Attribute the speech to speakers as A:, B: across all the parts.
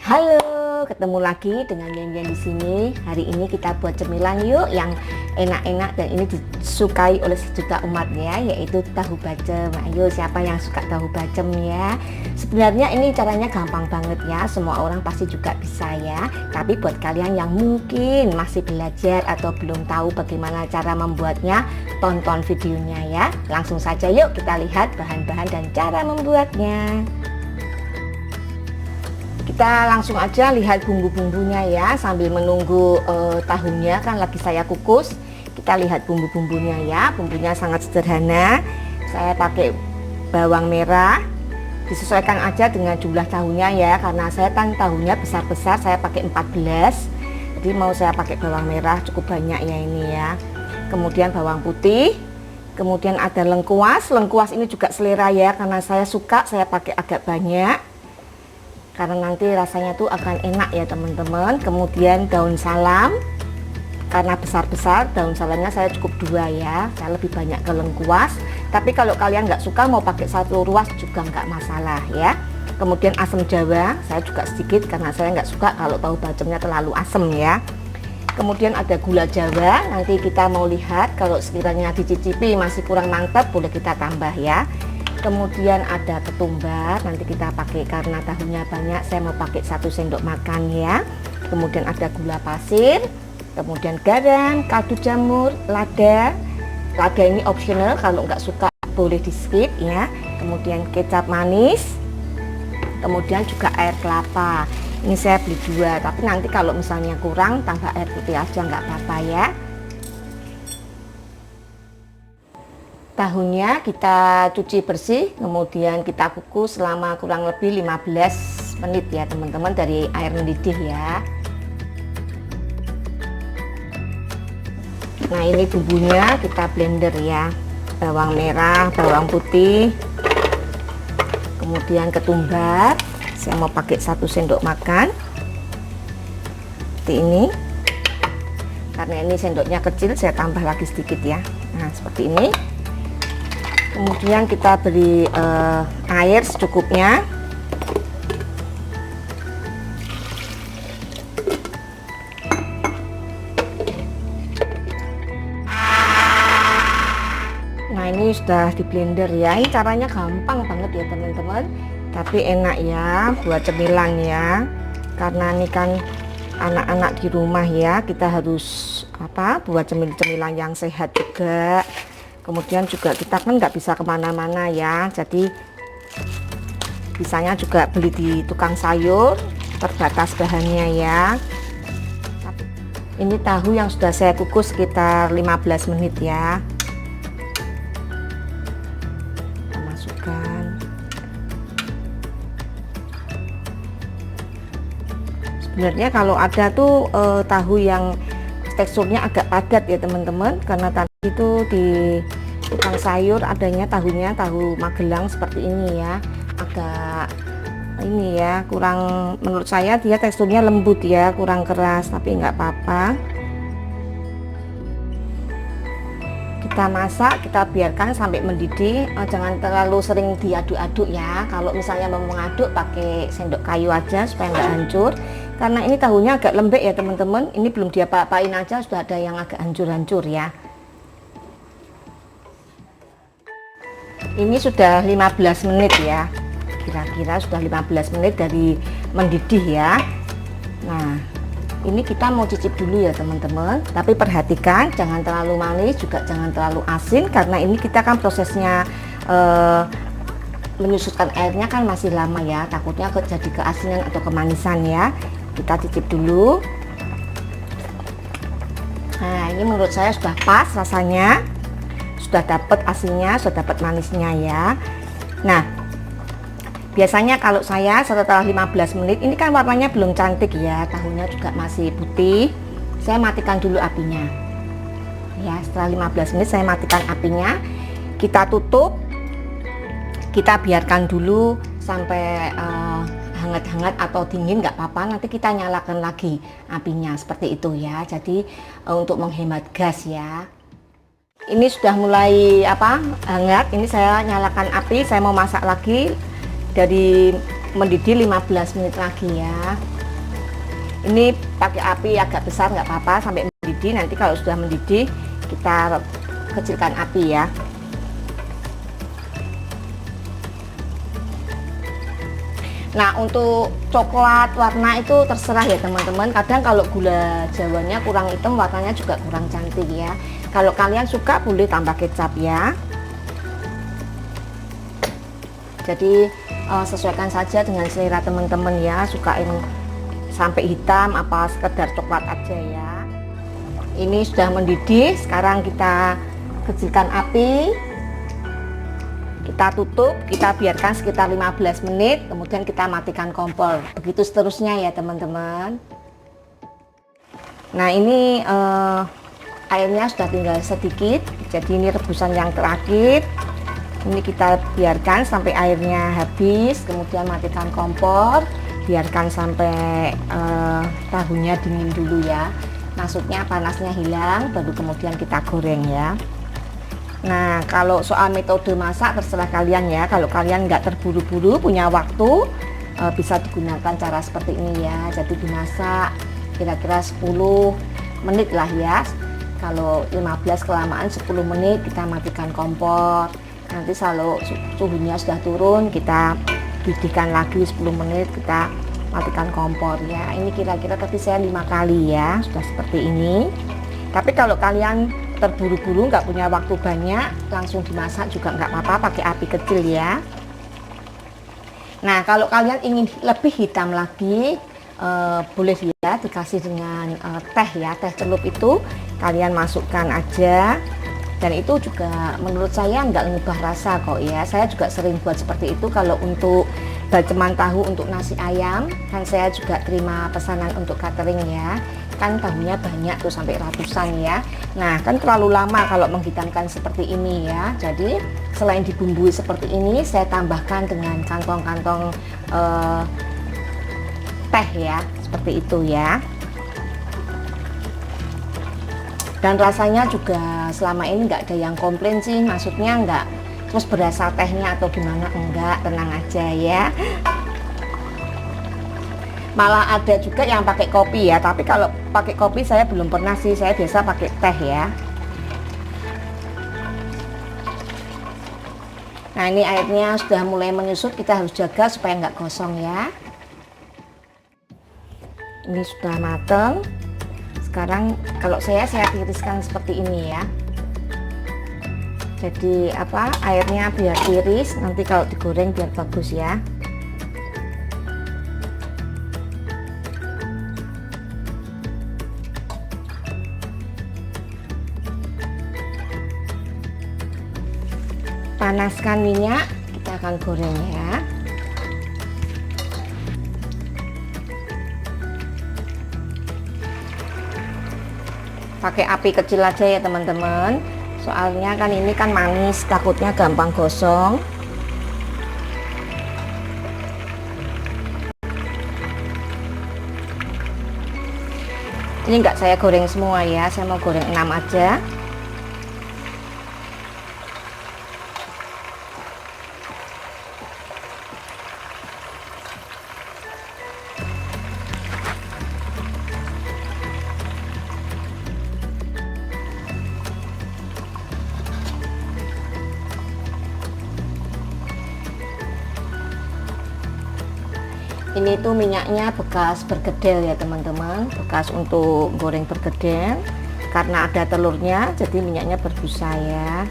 A: Halo, ketemu lagi dengan Yen di sini. Hari ini kita buat cemilan yuk yang enak-enak dan ini disukai oleh sejuta umat ya, yaitu tahu bacem. Ayo, siapa yang suka tahu bacem ya? Sebenarnya ini caranya gampang banget ya, semua orang pasti juga bisa ya. Tapi buat kalian yang mungkin masih belajar atau belum tahu bagaimana cara membuatnya, tonton videonya ya. Langsung saja yuk kita lihat bahan-bahan dan cara membuatnya. Kita langsung aja lihat bumbu-bumbunya ya, sambil menunggu tahunya kan lagi saya kukus. Kita lihat bumbu-bumbunya ya. Bumbunya sangat sederhana. Saya pakai bawang merah, disesuaikan aja dengan jumlah tahunya ya, karena saya kan tahunya besar-besar, saya pakai 14. Jadi mau saya pakai bawang merah cukup banyak ya ini ya. Kemudian bawang putih, kemudian ada lengkuas. Lengkuas ini juga selera ya, karena saya suka saya pakai agak banyak, karena nanti rasanya tuh akan enak ya teman-teman. Kemudian daun salam, karena besar-besar daun salamnya saya cukup 2 ya, saya lebih banyak ke lengkuas. Tapi kalau kalian nggak suka mau pakai 1 ruas juga nggak masalah ya. Kemudian asam jawa saya juga sedikit, karena saya nggak suka kalau tahu bacemnya terlalu asam ya. Kemudian ada gula jawa, nanti kita mau lihat kalau sekiranya dicicipi masih kurang mantap boleh kita tambah ya. Kemudian ada ketumbar, nanti kita pakai karena tahunya banyak, saya mau pakai 1 sendok makan ya. Kemudian ada gula pasir, kemudian garam, kaldu jamur, lada. Lada ini optional, kalau nggak suka boleh di skip ya. Kemudian kecap manis, kemudian juga air kelapa. Ini saya beli 2, tapi nanti kalau misalnya kurang tambah air putih aja nggak apa-apa ya. Tahunya kita cuci bersih, kemudian kita kukus selama kurang lebih 15 menit ya teman-teman, dari air mendidih ya. Nah ini bumbunya kita blender ya, bawang merah, bawang putih, kemudian ketumbar, saya mau pakai 1 sendok makan seperti ini. Karena ini sendoknya kecil, saya tambah lagi sedikit ya. Nah seperti ini. Kemudian kita beri air secukupnya. Nah ini sudah di blender ya. Ini caranya gampang banget ya teman-teman, tapi enak ya buat cemilan ya. Karena ini kan anak-anak di rumah ya, kita harus buat cemilan yang sehat juga. Kemudian juga kita kan nggak bisa kemana-mana ya, jadi bisanya juga beli di tukang sayur, terbatas bahannya ya. Ini tahu yang sudah saya kukus sekitar 15 menit ya. Kita masukkan. Sebenarnya kalau ada tuh tahu yang teksturnya agak padat ya teman-teman, karena tadi itu di tukang sayur adanya tahunya tahu Magelang seperti ini ya, agak ini ya, kurang, menurut saya dia teksturnya lembut ya, kurang keras, tapi nggak apa-apa. Kita masak, kita biarkan sampai mendidih, jangan terlalu sering diaduk-aduk ya. Kalau misalnya mau mengaduk pakai sendok kayu aja supaya nggak hancur, karena ini tahunya agak lembek ya teman-teman. Ini belum diapa-apain aja sudah ada yang agak hancur-hancur ya. Ini sudah 15 menit ya, kira-kira sudah 15 menit dari mendidih ya. Nah ini kita mau cicip dulu ya teman-teman, tapi perhatikan jangan terlalu manis juga jangan terlalu asin, karena ini kita kan prosesnya menyusutkan airnya kan masih lama ya, takutnya jadi keasinan atau kemanisan ya. Kita cicip dulu. Nah ini menurut saya sudah pas rasanya, sudah dapat asinnya, sudah dapat manisnya ya. Nah biasanya kalau saya setelah 15 menit ini kan warnanya belum cantik ya, tahunya juga masih putih, saya matikan dulu apinya ya. Setelah 15 menit saya matikan apinya, kita tutup, kita biarkan dulu sampai hangat-hangat atau dingin nggak apa-apa, nanti kita nyalakan lagi apinya seperti itu ya. Jadi untuk menghemat gas ya. Ini sudah mulai hangat, ini saya nyalakan api, saya mau masak lagi dari mendidih 15 menit lagi ya. Ini pakai api agak besar nggak apa-apa sampai mendidih. Nanti kalau sudah mendidih kita kecilkan api ya. Nah, untuk coklat warna itu terserah ya teman-teman. Kadang kalau gula jawanya kurang hitam, warnanya juga kurang cantik ya. Kalau kalian suka boleh tambah kecap ya. Jadi sesuaikan saja dengan selera teman-teman ya. Sukain sampai hitam apa sekedar coklat aja ya. Ini sudah mendidih. Sekarang kita kecilkan api. Kita tutup, kita biarkan sekitar 15 menit, kemudian kita matikan kompor. Begitu seterusnya ya teman-teman. Nah, ini airnya sudah tinggal sedikit, jadi ini rebusan yang terakhir. Ini kita biarkan sampai airnya habis, kemudian matikan kompor, biarkan sampai tahunya dingin dulu ya. Maksudnya panasnya hilang, baru kemudian kita goreng ya. Nah, kalau soal metode masak terserah kalian ya. Kalau kalian nggak terburu-buru, punya waktu, bisa digunakan cara seperti ini ya. Jadi dimasak kira-kira 10 menit lah ya. Kalau 15 kelamaan 10 menit kita matikan kompor. Nanti kalau suhunya sudah turun kita didihkan lagi 10 menit kita matikan kompor ya. Ini kira-kira tadi saya 5 kali ya, sudah seperti ini. Tapi kalau kalian terburu-buru nggak punya waktu banyak, langsung dimasak juga nggak apa-apa, pakai api kecil ya. Nah, kalau kalian ingin lebih hitam lagi, boleh ya dikasih dengan teh ya, teh celup itu kalian masukkan aja. Dan itu juga menurut saya nggak ngubah rasa kok ya. Saya juga sering buat seperti itu. Kalau untuk baceman tahu untuk nasi ayam, kan saya juga terima pesanan untuk catering ya. Kan tahunya banyak tuh sampai ratusan ya. Nah, kan terlalu lama kalau menghitamkan seperti ini ya. Jadi selain dibumbui seperti ini, saya tambahkan dengan kantong-kantong teh ya, seperti itu ya. Dan rasanya juga selama ini nggak ada yang komplain sih, maksudnya nggak terus berasa tehnya atau gimana, enggak, tenang aja ya. Malah ada juga yang pakai kopi ya, tapi kalau pakai kopi saya belum pernah sih, saya biasa pakai teh ya. Nah, ini airnya sudah mulai menyusut, kita harus jaga supaya nggak gosong ya. Ini sudah mateng. Sekarang kalau saya tiriskan seperti ini ya. Jadi airnya biar tiris, nanti kalau digoreng biar bagus ya. Panaskan minyak, kita akan goreng ya. Pakai api kecil aja ya teman-teman. Soalnya kan ini kan manis, takutnya gampang gosong. Ini enggak saya goreng semua ya, saya mau goreng 6 aja. Ini tuh minyaknya bekas bergedel ya teman-teman, bekas untuk goreng bergedel. Karena ada telurnya jadi minyaknya berbusa ya.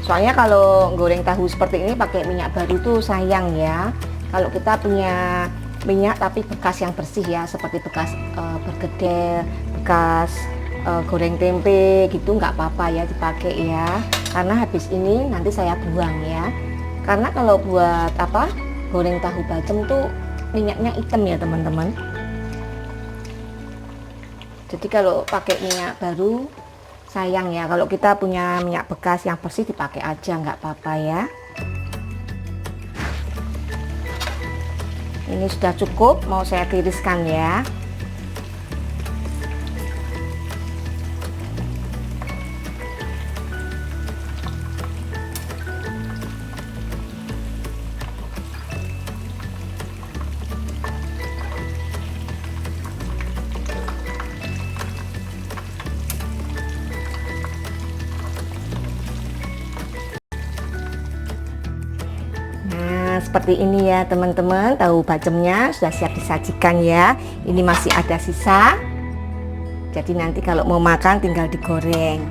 A: Soalnya kalau goreng tahu seperti ini pakai minyak baru tuh sayang ya. Kalau kita punya minyak tapi bekas yang bersih ya, seperti bekas bergedel, bekas goreng tempe gitu, nggak apa-apa ya dipakai ya. Karena habis ini nanti saya buang ya. Karena kalau buat goreng tahu bacem tuh minyaknya hitam ya teman-teman. Jadi kalau pakai minyak baru sayang ya. Kalau kita punya minyak bekas yang bersih dipakai aja, nggak apa-apa ya. Ini sudah cukup, mau saya tiriskan ya. Nah, seperti ini ya teman-teman, tahu bacemnya sudah siap disajikan ya. Ini masih ada sisa. Jadi nanti kalau mau makan tinggal digoreng.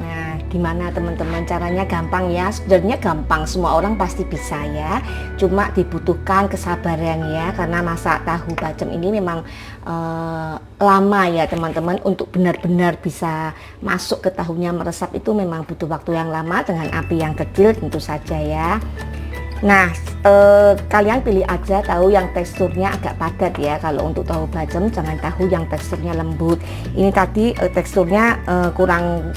A: Nah, gimana teman-teman, caranya gampang ya. Sebenarnya gampang, semua orang pasti bisa ya. Cuma dibutuhkan kesabaran ya, karena masak tahu bacem ini memang lama ya teman-teman. Untuk benar-benar bisa masuk ke tahunya meresap itu memang butuh waktu yang lama dengan api yang kecil tentu saja ya. Nah, kalian pilih aja tahu yang teksturnya agak padat ya. Kalau untuk tahu bacem jangan tahu yang teksturnya lembut. Ini tadi teksturnya kurang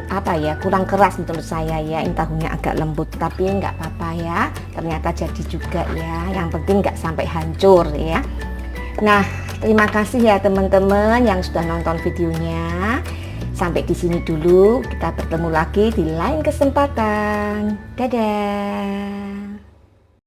A: apa ya, kurang keras menurut saya ya. Ini tahunya agak lembut, tapi nggak apa-apa ya. Ternyata jadi juga ya. Yang penting nggak sampai hancur ya. Nah, terima kasih ya teman-teman yang sudah nonton videonya. Sampai di sini dulu, kita bertemu lagi di lain kesempatan. Dadah.